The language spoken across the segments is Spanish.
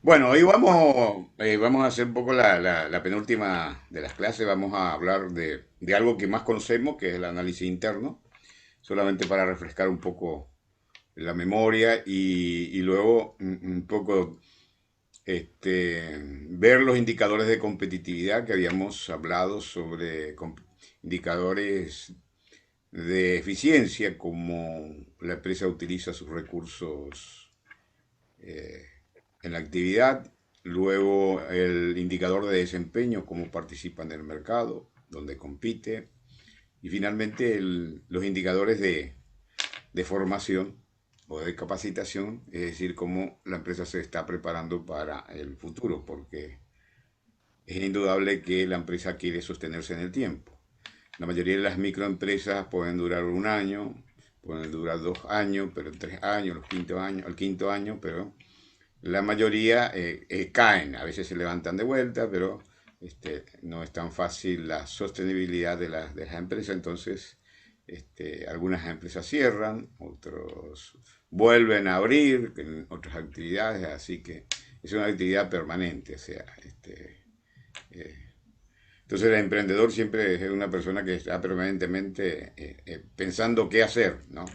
Bueno, hoy vamos a hacer un poco la penúltima de las clases. Vamos a hablar de algo que más conocemos, que es el análisis interno, solamente para refrescar un poco la memoria y luego un poco ver los indicadores de competitividad que habíamos hablado sobre indicadores de eficiencia, como la empresa utiliza sus recursos eh, en la actividad, luego el indicador de desempeño, cómo participa en el mercado, donde compite, y finalmente los indicadores de formación o de capacitación, es decir, cómo la empresa se está preparando para el futuro, porque es indudable que la empresa quiere sostenerse en el tiempo. La mayoría de las microempresas pueden durar un año, pueden durar 2 años, pero 3 años, el quinto año, pero la mayoría caen, a veces se levantan de vuelta, pero no es tan fácil la sostenibilidad de las empresas, entonces algunas empresas cierran, otros vuelven a abrir en otras actividades, así que es una actividad permanente, o sea, entonces el emprendedor siempre es una persona que está permanentemente pensando qué hacer, ¿no?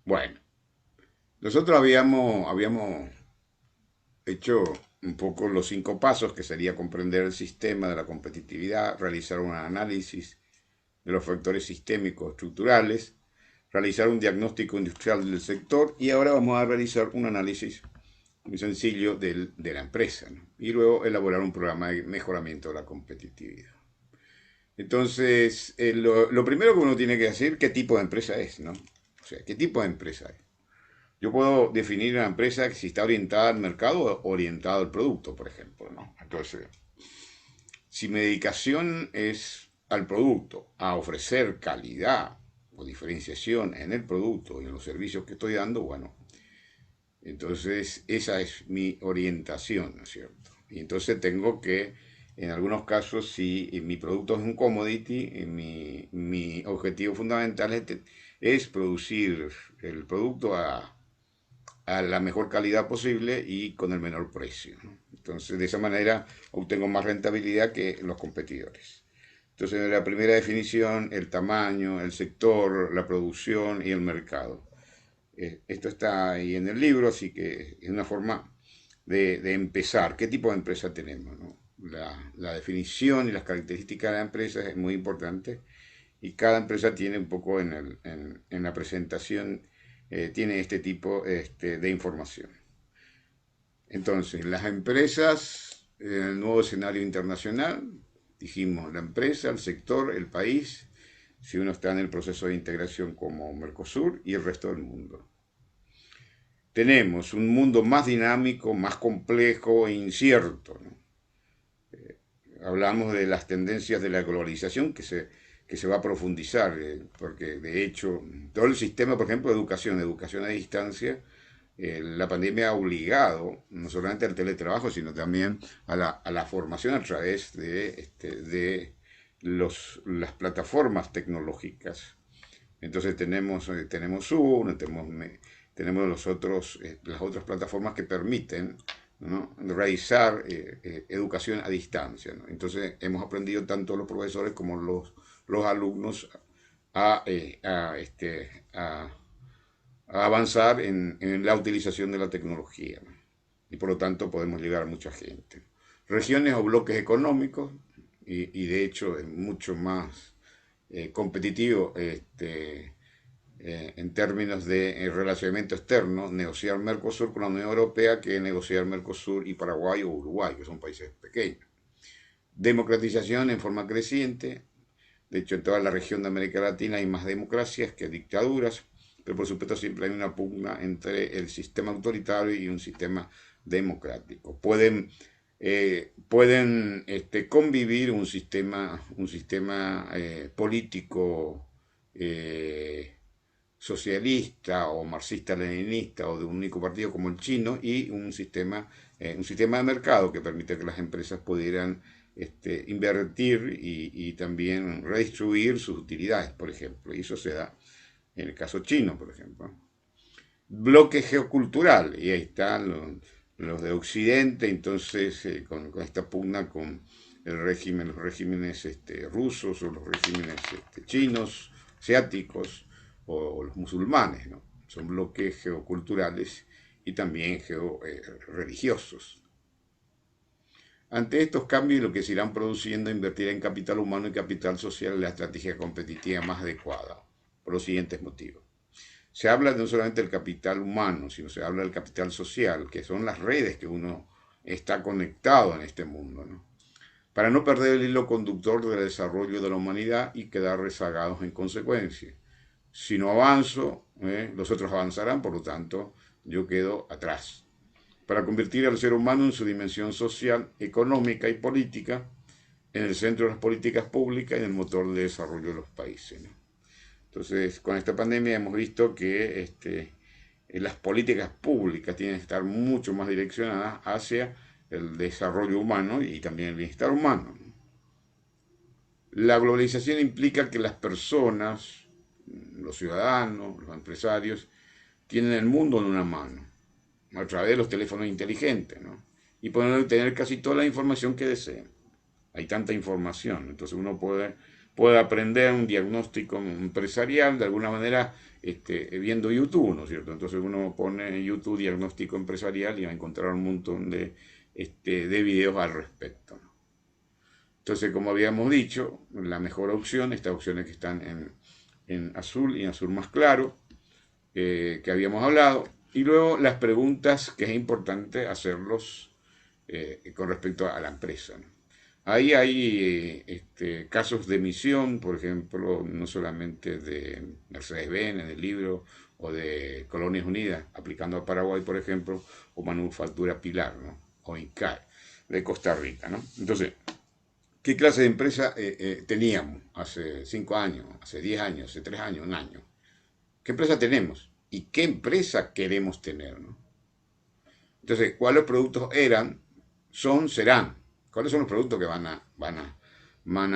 Bueno, nosotros habíamos hecho un poco los 5 pasos, que sería comprender el sistema de la competitividad, realizar un análisis de los factores sistémicos estructurales, realizar un diagnóstico industrial del sector y ahora vamos a realizar un análisis muy sencillo de la empresa, ¿no? Y luego elaborar un programa de mejoramiento de la competitividad. Entonces, lo primero que uno tiene que decir, qué tipo de empresa es, ¿no? O sea, qué tipo de empresa es. Yo puedo definir una empresa que si está orientada al mercado o orientada al producto, por ejemplo, ¿no? Entonces, si mi dedicación es al producto, a ofrecer calidad o diferenciación en el producto y en los servicios que estoy dando, bueno, entonces esa es mi orientación, ¿no es cierto? Y entonces tengo que, en algunos casos, si mi producto es un commodity, mi objetivo fundamental es producir el producto a la mejor calidad posible y con el menor precio, ¿no? Entonces, de esa manera obtengo más rentabilidad que los competidores. Entonces, en la primera definición, el tamaño, el sector, la producción y el mercado. Esto está ahí en el libro, así que es una forma de empezar. ¿Qué tipo de empresa tenemos, no? La definición y las características de la empresa es muy importante y cada empresa tiene un poco en la presentación, tiene este tipo de información. Entonces, las empresas en el nuevo escenario internacional, dijimos la empresa, el sector, el país, si uno está en el proceso de integración como Mercosur y el resto del mundo. Tenemos un mundo más dinámico, más complejo e incierto, ¿no? Hablamos de las tendencias de la globalización que se va a profundizar, porque de hecho todo el sistema, por ejemplo, de educación a distancia, la pandemia ha obligado no solamente al teletrabajo, sino también a la formación a través de las plataformas tecnológicas. Entonces tenemos Zoom, tenemos las otras plataformas que permiten, ¿no?, realizar educación a distancia, ¿no? Entonces hemos aprendido tanto los profesores como los alumnos a avanzar en la utilización de la tecnología, ¿no? Y por lo tanto podemos llegar a mucha gente. Regiones o bloques económicos, y de hecho es mucho más competitivo en términos de relacionamiento externo, negociar Mercosur con la Unión Europea que negociar Mercosur y Paraguay o Uruguay, que son países pequeños. Democratización en forma creciente. De hecho, en toda la región de América Latina hay más democracias que dictaduras, pero por supuesto siempre hay una pugna entre el sistema autoritario y un sistema democrático. Pueden convivir un sistema político socialista o marxista-leninista o de un único partido como el chino y un sistema de mercado que permite que las empresas pudieran invertir y también redistribuir sus utilidades, por ejemplo. Y eso se da en el caso chino, por ejemplo. Bloque geocultural, y ahí están los de Occidente, entonces con esta pugna con el régimen, los regímenes rusos o los regímenes chinos, asiáticos o los musulmanes, ¿no? Son bloques geoculturales y también religiosos. Ante estos cambios, lo que se irán produciendo invertir en capital humano y capital social es la estrategia competitiva más adecuada, por los siguientes motivos. Se habla no solamente del capital humano, sino se habla del capital social, que son las redes que uno está conectado en este mundo, ¿no? Para no perder el hilo conductor del desarrollo de la humanidad y quedar rezagados en consecuencia. Si no avanzo, los otros avanzarán, por lo tanto, yo quedo atrás. Para convertir al ser humano en su dimensión social, económica y política en el centro de las políticas públicas y en el motor de desarrollo de los países, ¿no? Entonces, con esta pandemia hemos visto que las políticas públicas tienen que estar mucho más direccionadas hacia el desarrollo humano y también el bienestar humano. La globalización implica que las personas, los ciudadanos, los empresarios, tienen el mundo en una mano, a través de los teléfonos inteligentes, ¿no? Y pueden obtener casi toda la información que deseen. Hay tanta información, entonces uno puede aprender un diagnóstico empresarial de alguna manera viendo YouTube, ¿no es cierto? Entonces uno pone en YouTube diagnóstico empresarial y va a encontrar un montón de videos al respecto, ¿no? Entonces, como habíamos dicho, la mejor opción, estas opciones que están en azul y en azul más claro, que habíamos hablado, y luego las preguntas que es importante hacerlos con respecto a la empresa, ¿no? Ahí hay casos de emisión, por ejemplo, no solamente de Mercedes-Benz en el libro, o de Colonias Unidas, aplicando a Paraguay, por ejemplo, o Manufactura Pilar, ¿no? O INCAE, de Costa Rica, ¿no? Entonces, ¿qué clase de empresa teníamos hace 5 años, hace 10 años, hace 3 años, un año? ¿Qué empresa tenemos? ¿Y qué empresa queremos tener, ¿no? Entonces, ¿cuáles productos eran, son, serán? ¿Cuáles son los productos que van a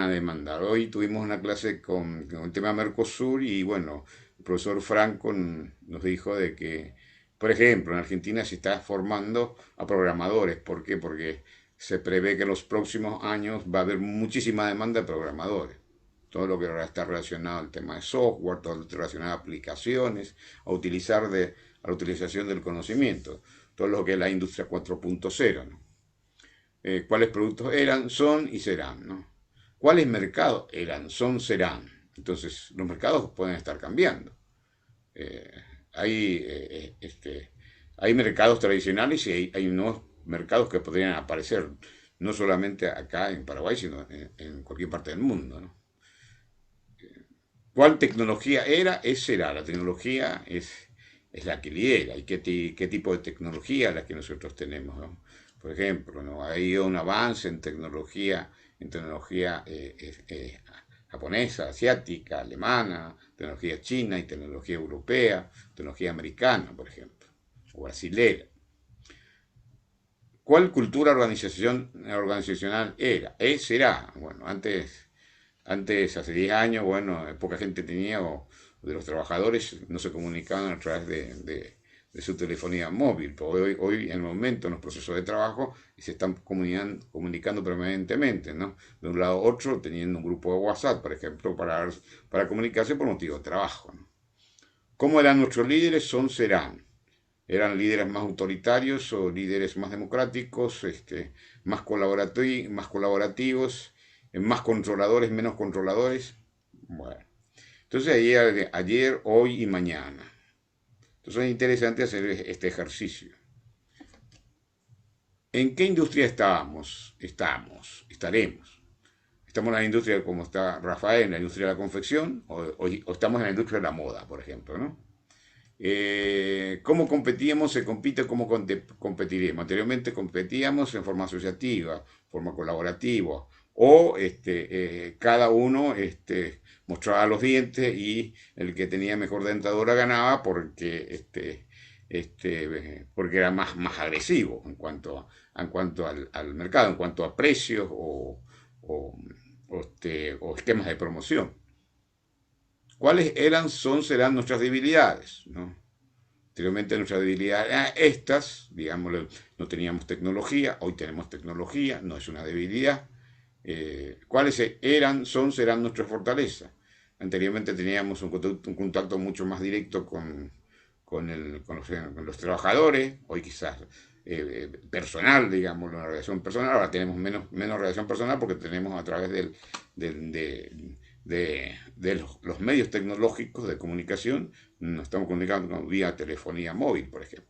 demandar? Hoy tuvimos una clase con el tema Mercosur y bueno, el profesor Franco nos dijo de que, por ejemplo, en Argentina se está formando a programadores. ¿Por qué? Porque se prevé que en los próximos años va a haber muchísima demanda de programadores. Todo lo que está relacionado al tema de software, todo lo relacionado a aplicaciones, a la utilización del conocimiento, todo lo que es la industria 4.0, ¿no? ¿Cuáles productos eran, son y serán, ¿no? ¿Cuáles mercados eran, son, serán? Entonces, los mercados pueden estar cambiando. Eh, hay, hay mercados tradicionales y hay nuevos mercados que podrían aparecer, no solamente acá en Paraguay, sino en cualquier parte del mundo, ¿no? ¿Cuál tecnología era? Es será. La tecnología es la que lidera. ¿Y qué tipo de tecnología es la que nosotros tenemos, ¿no? Por ejemplo, ¿no? Ha habido un avance en tecnología japonesa, asiática, alemana, tecnología china y tecnología europea, tecnología americana, por ejemplo, o brasilera. ¿Cuál cultura organizacional era? Es, será. Bueno, antes, hace 10 años, bueno, poca gente tenía, o de los trabajadores no se comunicaban a través de su telefonía móvil. Pero hoy, en el momento, en los procesos de trabajo, se están comunicando permanentemente, ¿no? De un lado a otro, teniendo un grupo de WhatsApp, por ejemplo, para comunicarse por motivo de trabajo, ¿no? ¿Cómo eran nuestros líderes? Son, serán. ¿Eran líderes más autoritarios o líderes más democráticos, más colaborativos, más controladores, menos controladores? Bueno, entonces ayer, hoy y mañana. Entonces es interesante hacer este ejercicio. ¿En qué industria estaremos. Estamos en la industria, como está Rafael, en la industria de la confección, o estamos en la industria de la moda, por ejemplo, ¿no? ¿Cómo competíamos? Se compite, ¿cómo competiremos? Anteriormente competíamos en forma asociativa, forma colaborativa, o cada uno mostraba los dientes y el que tenía mejor dentadura ganaba porque era más agresivo en cuanto al mercado, en cuanto a precios o, o esquemas de promoción. ¿Cuáles eran, son, serán nuestras debilidades, ¿no? Anteriormente nuestra debilidad era estas, digámoslo, no teníamos tecnología, hoy tenemos tecnología, no es una debilidad. ¿Cuáles eran, son, serán nuestras fortalezas? Anteriormente teníamos un contacto mucho más directo con los trabajadores, hoy quizás personal, digamos, una relación personal, ahora tenemos menos relación personal porque tenemos a través del, de los medios tecnológicos de comunicación, nos estamos comunicando vía telefonía móvil, por ejemplo.